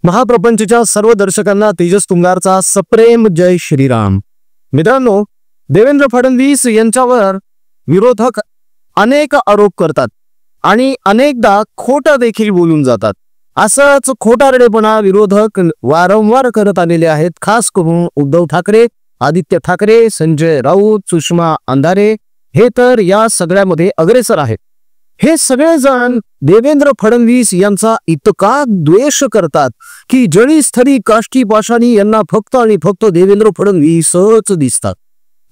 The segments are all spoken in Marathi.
महाप्रपंचच्या सर्व दर्शकांना तेजस तुंगारचा सप्रेम जय श्रीराम। मित्रांनो, देवेंद्र फडणवीस यांच्यावर विरोधक अनेक आरोप करतात आणि अनेकदा खोटं देखील बोलून जातात। असंच खोटारडेपणा विरोधक वारंवार करत आलेले आहेत। खास करून उद्धव ठाकरे, आदित्य ठाकरे, संजय राऊत, सुषमा अंधारे हे तर या सगळ्यामध्ये अग्रेसर आहेत। हे सगळेजण देवेंद्र फडणवीस यांचा इतका द्वेष करतात की जळी स्थळी काष्टी पाषाणी यांना फक्त आणि फक्त देवेंद्र फडणवीसच दिसतात।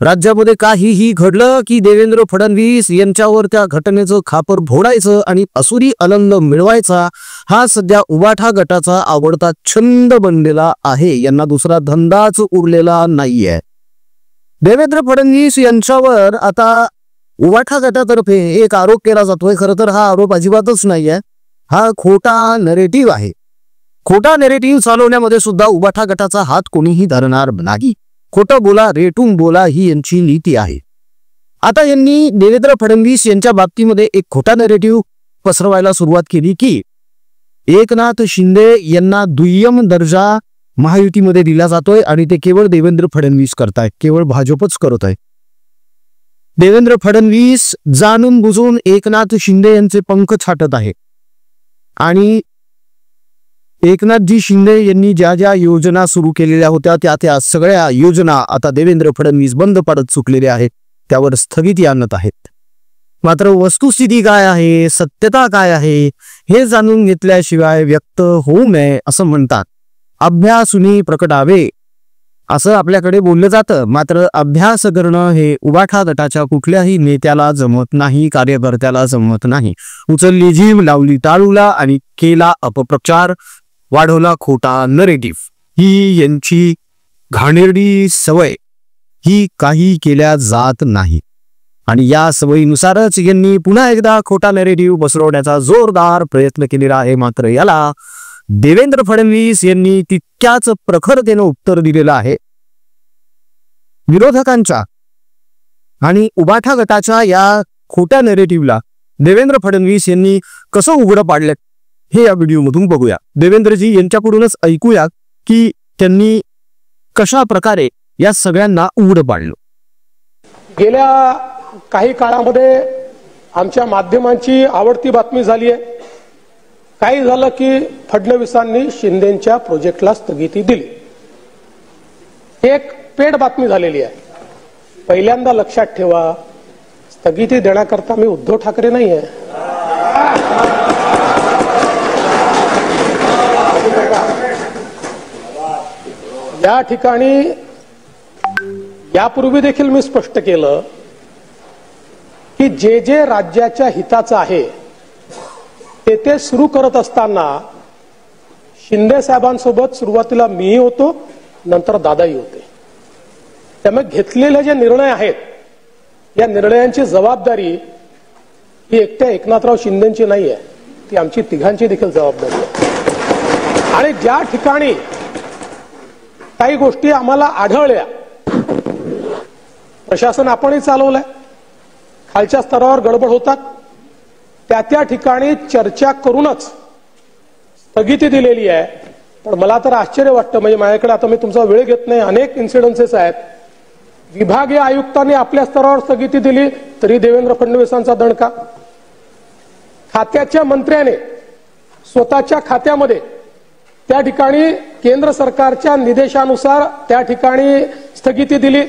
राज्यामध्ये काहीही घडलं की देवेंद्र फडणवीस यांच्यावर त्या घटनेचं खापर फोडायचं आणि असुरी आनंद मिळवायचा हा सध्या उबाठा गटाचा आवडता छंद बनलेला आहे। यांना दुसरा धंदाच उरलेला नाहीये। देवेंद्र फडणवीस यांच्यावर आता उबाठा गटातर्फे एक आरोप केला जातोय। खरं तर हा आरोप अजिबातच नाहीये, हा खोटा नरेटिव्ह आहे। खोटा नरेटिव्ह चालवण्यामध्ये सुद्धा उबाठा गटाचा हात कोणीही धरणार नाही। खोटं बोला, रेटून बोला ही यांची नीती आहे। आता यांनी देवेंद्र फडणवीस यांच्या बाबतीमध्ये एक खोटा नरेटिव्ह पसरवायला सुरुवात केली की एकनाथ शिंदे यांना दुय्यम दर्जा महायुतीमध्ये दिला जातोय आणि ते केवळ देवेंद्र फडणवीस करतायत, केवळ भाजपच करत आहे। देवेंद्र फडणवीस जाणून बुजून एकनाथ शिंदे यांचे पंख छाटत आहे आणि एकनाथजी शिंदे यांनी ज्या ज्या योजना सुरू केलेल्या होत्या त्या सगळ्या योजना आता देवेंद्र फडणवीस बंद पाडत चुकलेले आहेत, त्यावर स्थगिती आणत आहेत। मात्र वस्तुस्थिती काय आहे, सत्यता काय आहे हे जाणून घेतल्याशिवाय व्यक्त होऊ नये असं म्हणतात। अभ्यासूनी प्रकटावे असं आपल्याकडे बोललं जातं। मात्र अभ्यास करणं हे उबाठा गटाच्या कुठल्याही नेत्याला जमत नाही, कार्यकर्त्याला जमत नाही। उचलली जीभ, लावली टाळूला आणि केला अपप्रचार, वाढवला खोटा नरेटिव्ह। ही यांची घाणेरडी सवय, ही काही केल्या जात नाही आणि या सवयीनुसारच यांनी पुन्हा एकदा खोटा नरेटिव्ह पसरवण्याचा जोरदार प्रयत्न केलेला आहे। मात्र याला देवेंद्र फडणवीस यांनी तितक्याच प्रखरतेने उत्तर दिलेलं आहे। विरोधकांच्या आणि उबाठा गटाच्या या खोट्या नरेटिव्हला देवेंद्र फडणवीस यांनी कसं उघडं पाडलं हे या व्हिडिओमधून बघूया। देवेंद्रजी यांच्याकडूनच ऐकूया की त्यांनी कशा प्रकारे या सगळ्यांना उघडं पाडलं। गेल्या काही काळामध्ये आमच्या माध्यमांची आवडती बातमी झाली आहे। काही झालं की फडणवीसांनी शिंदेच्या प्रोजेक्टला स्थगिती दिली। एक पेड बातमी झालेली आहे। पहिल्यांदा लक्षात ठेवा, स्थगिती देण्याकरता मी उद्धव ठाकरे नाही आहे। या ठिकाणी यापूर्वी देखील मी स्पष्ट केलं की जे जे राज्याच्या हिताचं आहे ते सुरू करत असताना शिंदे साहेबांसोबत सुरुवातीला मीही होतो, नंतर दादाही होते। त्यामुळे घेतलेले जे निर्णय आहेत या निर्णयांची जबाबदारी ही एकट्या एकनाथराव शिंदेची नाही आहे, ती आमची तिघांची देखील जबाबदारी आहे। आणि ज्या ठिकाणी काही गोष्टी आम्हाला आढळल्या, प्रशासन आपणही चालवलंय, खालच्या स्तरावर गडबड होतात, त्या ठिकाणी चर्चा करूनच स्थगिती दिलेली आहे। पण मला तर आश्चर्य वाटतं, म्हणजे माझ्याकडे आता मी तुमचा वेळ घेत नाही, अनेक इन्सिडेन्सेस आहेत। विभागीय आयुक्तांनी आपल्या स्तरावर स्थगिती दिली तरी देवेंद्र फडणवीसांचा दणका, खात्याच्या मंत्र्याने स्वतःच्या खात्यामध्ये त्या ठिकाणी केंद्र सरकारच्या निर्देशानुसार त्या ठिकाणी स्थगिती दिली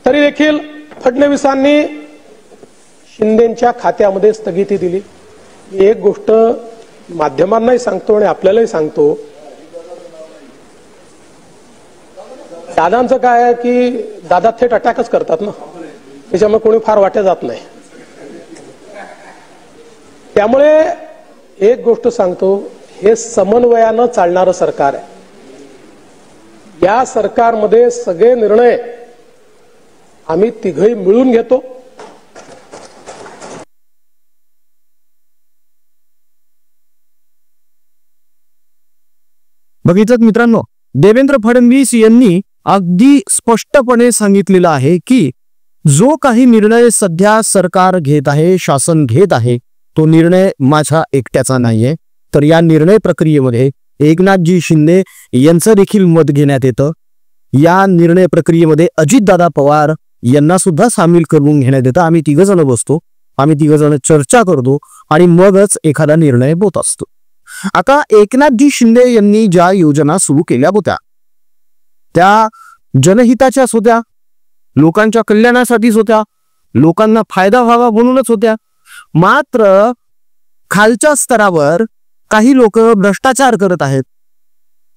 तरी देखील फडणवीसांनी शिंदेच्या खात्यामध्ये स्थगिती दिली। एक गोष्ट माध्यमांनाही सांगतो आणि आपल्यालाही सांगतो, दादांचं काय आहे की दादा थेट अटॅकच करतात ना, त्याच्यामुळे कोणी फार वाट्या जात नाही। त्यामुळे एक गोष्ट सांगतो, हे समन्वयानं चालणारं सरकार आहे। या सरकारमध्ये सगळे निर्णय आम्ही तिघही मिळून घेतो। बघितलं मित्रांनो, देवेंद्र फडणवीस यांनी अगदी स्पष्टपणे सांगितलेलं आहे की जो काही निर्णय सध्या सरकार घेत आहे, शासन घेत आहे, तो निर्णय माझा एकट्याचा नाहीये, तर या निर्णय प्रक्रियेमध्ये एकनाथजी शिंदे यांचं देखील मत घेण्यात येतं. या निर्णय प्रक्रियेमध्ये अजितदादा पवार यांना सुद्धा सामील करून घेण्यात येतं. आम्ही तिघजण बसतो, आम्ही तिघजण चर्चा करतो आणि मगच एखादा निर्णय होत असतो. आता एकनाथजी शिंदे यांनी ज्या योजना सुरू केल्या होत्या त्या जनहिताच्याच होत्या, लोकांच्या कल्याणासाठीच होत्या, लोकांना फायदा व्हावा म्हणूनच होत्या. मात्र खालच्या स्तरावर काही लोक भ्रष्टाचार करत आहेत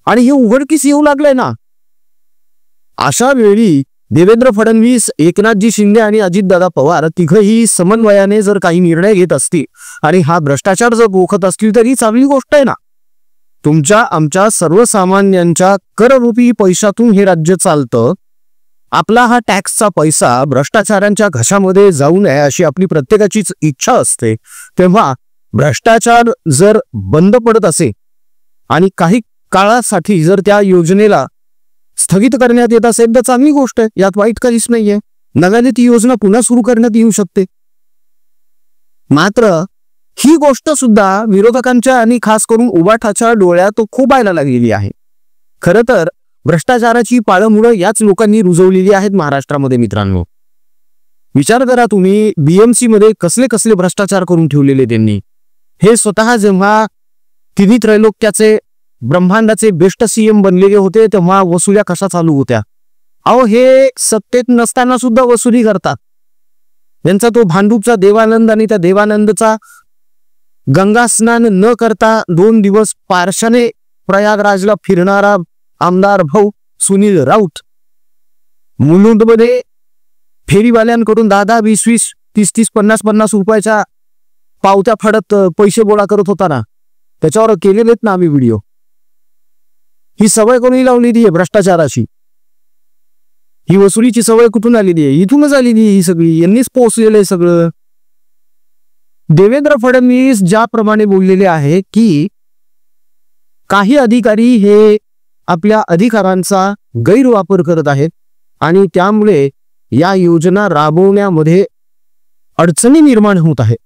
आणि हे उघडकीस येऊ लागलंय ना. अशा वेळी देवेंद्र फडणवीस, एकनाथजी शिंदे आणि अजितदादा पवार तिघही समन्वयाने जर काही निर्णय घेत असतील आणि हा भ्रष्टाचार जर रोखत असतील तर ही चांगली गोष्ट आहे ना. तुमच्या आमच्या सर्वसामान्यांच्या कररूपी पैशातून हे राज्य चालतं. आपला हा टॅक्सचा पैसा भ्रष्टाचारांच्या घशामध्ये जाऊ नये अशी आपली प्रत्येकाचीच इच्छा असते. तेव्हा भ्रष्टाचार जर बंद पडत असे आणि काही काळासाठी जर त्या योजनेला स्थगित करण्यात येत असेल तर चांगली गोष्ट आहे, यात वाईट काहीच नाहीये. नव्याने ती योजना पुन्हा सुरू करण्यात येऊ शकते. मात्र ही गोष्ट सुद्धा विरोधकांच्या आणि खास करून उबाठाच्या डोळ्यात खोबायला लागलेली आहे. खरं तर भ्रष्टाचाराची पाळंमुळं याच लोकांनी रुजवलेली आहेत महाराष्ट्रामध्ये. मित्रांनो, विचार करा तुम्ही, बीएमसी मध्ये कसले कसले भ्रष्टाचार करून ठेवलेले त्यांनी. हे स्वतः जेव्हा तिन्ही त्रैलोक्याचे ब्रह्मांडाचे बेस्ट सीएम बनलेले होते तेव्हा वसुल्या कशा चालू होत्या. अहो, हे सत्तेत नसताना सुद्धा वसुली करतात. त्यांचा तो भांडूपचा देवानंद आणि त्या देवानंदचा गंगा स्नान न करता 2 दिवस पारशाने प्रयागराजला फिरणारा आमदार भाऊ सुनील राऊत, मुलुंडमध्ये फेरीवाल्यांकडून 10-10, 20-20, 30-30, 50-50 रुपयाच्या पावत्या फाडत पैसे गोळा करत होता ना, त्याच्यावर केलेलेत ना आम्ही व्हिडिओ. ही सवय कोणी लावलेली आहे भ्रष्टाचाराची? ही वसुलीची सवय कुठून आलेली आहे? इथूनच आलेली आहे ही सगळी, यांनीच पोहोचलेलं आहे सगळं. देवेंद्र फडणवीस ज्याप्रमाणे बोललेले आहे की काही अधिकारी हे आपल्या अधिकारांचा गैरवापर करत आहेत आणि त्यामुळे या योजना राबवण्यामध्ये अडचणी निर्माण होत आहेत.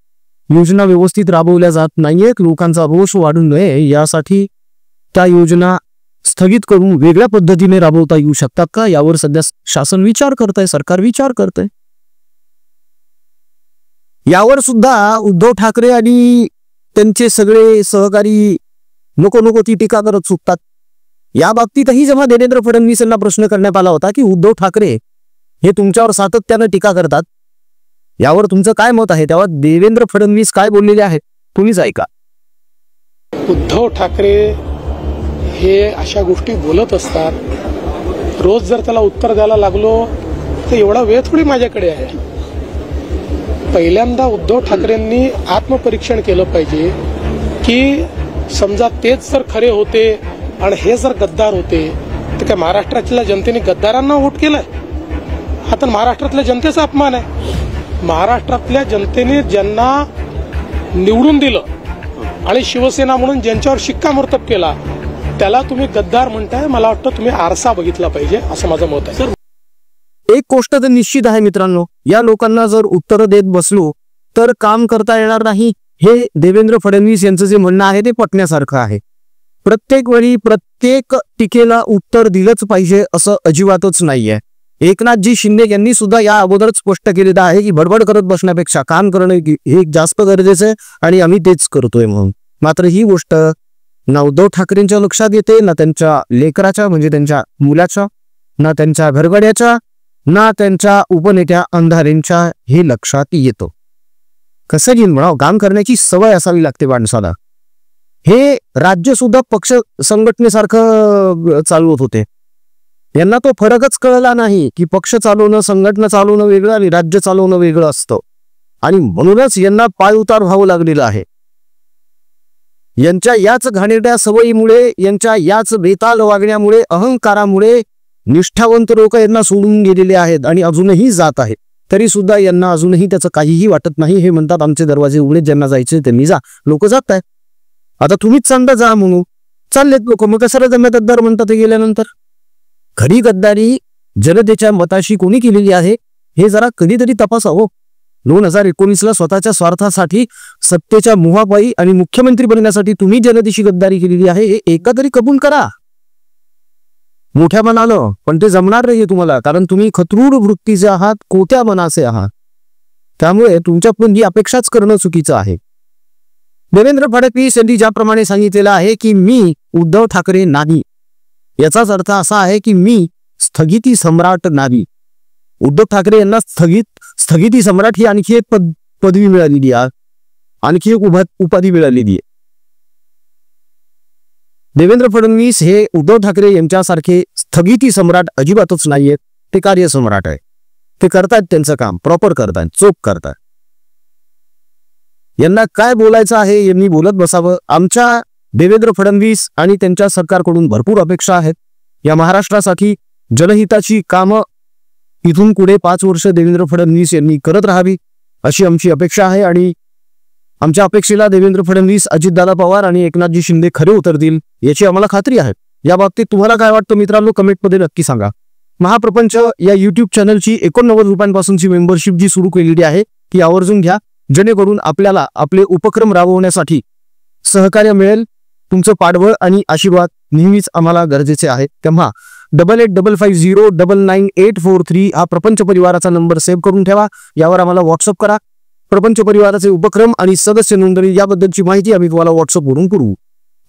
योजना व्यवस्थित राबवल्या जात नाहीयेत, लोकांचा रोष वाढू नये यासाठी त्या योजना स्थगित करून वेगळ्या पद्धतीने राबवता येऊ शकतात का, यावर सध्या शासन विचार करतंय, सरकार विचार करतंय. यावर सुद्धा उद्धव ठाकरे आणि त्यांचे सगळे सहकारी नको नको ती टीका करत सुटतात. या बाबतीतही जेव्हा देवेंद्र फडणवीस यांना प्रश्न करण्यात आला होता की उद्धव ठाकरे हे तुमच्यावर सातत्यानं टीका करतात, यावर तुमचं काय मत आहे, तेव्हा देवेंद्र फडणवीस काय बोललेले आहेत तुम्हीच ऐका. उद्धव ठाकरे हे अशा गोष्टी बोलत असतात. रोज जर त्याला उत्तर द्यायला लागलो तर एवढा वेळ थोडी माझ्याकडे आहे. पहिल्यांदा उद्धव ठाकरेंनी आत्मपरीक्षण केलं पाहिजे की समजा तेच जर खरे होते आणि हे जर गद्दार होते तर काय महाराष्ट्रातल्या जनतेने गद्दारांना वोट केलंय? हा तर महाराष्ट्रातल्या जनतेचा अपमान आहे. महाराष्ट्रातल्या जनतेने ज्यांना निवडून दिलं आणि शिवसेना म्हणून ज्यांच्यावर शिक्कामोर्तब केला त्याला तुम्ही गद्दार म्हणताय. मला वाटतं तुम्ही आरसा बघितला पाहिजे असं माझं मत आहे. एक गोष्ट तर निश्चित आहे मित्रांनो, या लोकांना जर उत्तर देत बसलो तर काम करता येणार नाही. हे देवेंद्र फडणवीस यांचं जे म्हणणं आहे ते पटण्यासारखं आहे. प्रत्येक वेळी प्रत्येक टीकेला उत्तर दिलंच पाहिजे असं अजिबातच नाहीये. एकनाथजी शिंदे यांनी सुद्धा या अगोदरच स्पष्ट केलेलं आहे की बडबड करत बसण्यापेक्षा काम करणं हे जास्त गरजेचं आहे आणि आम्ही तेच करतोय म्हणून. मात्र ही गोष्ट ना उद्धव ठाकरेंच्या लक्षात येते, ना त्यांच्या लेकराच्या म्हणजे त्यांच्या मुलाच्या, ना त्यांच्या घरगड्याच्या, ना त्यांच्या उपनेत्या अंधारेंच्या हे लक्षात येतं. कसं घेऊन म्हणावं, काम करण्याची सवय असावी लागते माणसाला. हे राज्य सुद्धा पक्ष संघटनेसारखं चालवत होते. यांना तो फरकच कळला नाही की पक्ष चालवणं, संघटना चालवणं वेगळं आणि राज्य चालवणं वेगळं असतं. आणि म्हणूनच यांना पाय उतार व्हावं लागलेलं आहे. यांच्या याच घाणेरड्या सवयीमुळे, यांच्या याच बेताल वागण्यामुळे, अहंकारामुळे निष्ठावंत लोक यांना सोडून गेलेले आहेत आणि अजूनही जात आहेत. तरी सुद्धा यांना अजूनही त्याचं काहीही वाटत नाही. हे म्हणतात आमचे दरवाजे उघडे, ज्यांना जायचे त्यांनी जा. लोक जात आहेत. आता तुम्हीच सांगा जा म्हणून, चाललेत लोक. मग कशाला जम्यात गद्दार म्हणतात गेल्यानंतर? खरी गद्दारी जनतेच्या मताशी कोणी केलेली आहे हे जरा कधीतरी तपासावं. 2019ला स्वतःच्या स्वार्थासाठी सत्तेच्या मोहापायी आणि मुख्यमंत्री बनण्यासाठी तुम्ही जनतेशी गद्दारी केलेली आहे, हे एका तरी कबूल करा. मोठ्या मनानं, पण ते जमणार नाहीये तुम्हाला, कारण तुम्ही खतरूड वृत्तीचे आहात, कोत्या मनाचे आहात. त्यामुळे तुमच्याकडून ही अपेक्षाच करणं चुकीचं आहे. देवेंद्र फडणवीस यांनी ज्याप्रमाणे सांगितलेलं आहे की मी उद्धव ठाकरे नाही, याचाच अर्थ असा आहे की मी स्थगिती सम्राट नाही. उद्धव ठाकरे यांना स्थगिती सम्राट ही आणखी एक पदवी मिळालेली आहे, आणखी एक उपाधी मिळालेली आहे. देवेंद्र फडणवीस हे उद्धव ठाकरे यांच्यासारखे स्थगिती सम्राट अजिबातच नाहीयेत. ते कार्यसम्राट आहे. ते करतात त्यांचं काम, प्रॉपर करतात, चोख करतात. यांना काय बोलायचं आहे यांनी बोलत बसावं. आमच्या देवेंद्र फडणवीस आणि त्यांच्या सरकारकडून भरपूर अपेक्षा आहेत. या महाराष्ट्रासाठी जनहिताची कामं इथून पुढे 5 वर्ष देवेंद्र फडणवीस यांनी करत राहावी अशी आमची अपेक्षा आहे. आणि आमच्या अपेक्षेला देवेंद्र फडणवीस, अजितदादा पवार आणि एकनाथजी शिंदे खरे उतरतील याची आम्हाला खात्री आहे. या बाबतीत तुम्हाला काय वाटतं मित्रांनो, कमेंटमध्ये नक्की सांगा. महाप्रपंच या युट्यूब चॅनलची 89 रुपयांपासूनची मेंबरशिप जी सुरू केलेली आहे ती आवर्जून घ्या, जेणेकरून आपल्याला आपले उपक्रम राबवण्यासाठी सहकार्य मिळेल. तुमचं पाठबळ आणि आशीर्वाद नेहमीच आम्हाला गरजेचे आहे. तेव्हा 8855099843 हा प्रपंच परिवाराचा नंबर सेव्ह करून ठेवा. यावर आम्हाला व्हॉट्सअप करा. प्रपंच परिवाराचे उपक्रम आणि सदस्य नोंदणी याबद्दलची माहिती आम्ही तुम्हाला व्हॉट्सअपवरून पुरवू.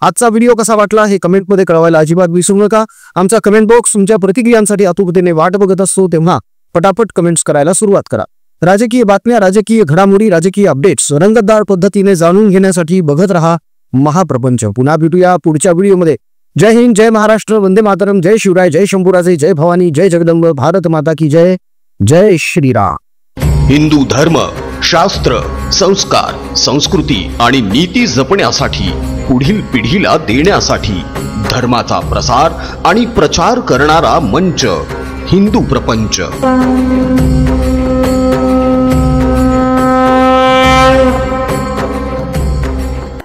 आजचा व्हिडिओ कसा वाटला हे कमेंटमध्ये कळवायला अजिबात विसरू नका. आमचा कमेंट बॉक्स तुमच्या प्रतिक्रियांसाठी आतुरतेने वाट बघत असतो, तेव्हा पटापट कमेंट्स करायला सुरुवात करा. राजकीय बातम्या, राजकीय घडामोडी, राजकीय अपडेट्स रंगतदार पद्धतीने जाणून घेण्यासाठी बघत रहा महाप्रपंच. पुन्हा भेटूया पुढच्या व्हिडिओमध्ये. जय हिंद, जय महाराष्ट्र, वंदे मातरम, जय शिवराय, जय शंभूराजे, जय भवानी, जय जगदंब, भारत माता की जय. जय श्रीराम. हिंदू धर्म, शास्त्र, संस्कार, संस्कृती आणि नीती जपण्यासाठी, पुढील पिढीला देण्यासाठी धर्माचा प्रसार आणि प्रचार करणारा मंच हिंदू प्रपंच.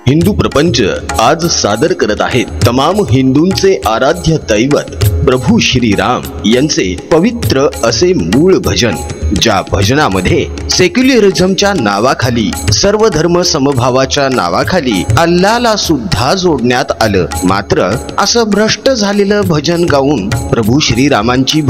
हिंदू प्रपंच आज सादर करत आहेत तमाम हिंदूंचे आराध्य दैवत प्रभू श्रीराम यांचे पवित्र असे मूळ भजन, ज्या भजनामध्ये सेक्युलरिझमच्या नावाखाली, सर्व धर्म समभावाच्या नावाखाली अल्लाला सुद्धा जोडण्यात आलं. मात्र असं भ्रष्ट झालेलं भजन गाऊन प्रभू श्रीरामांची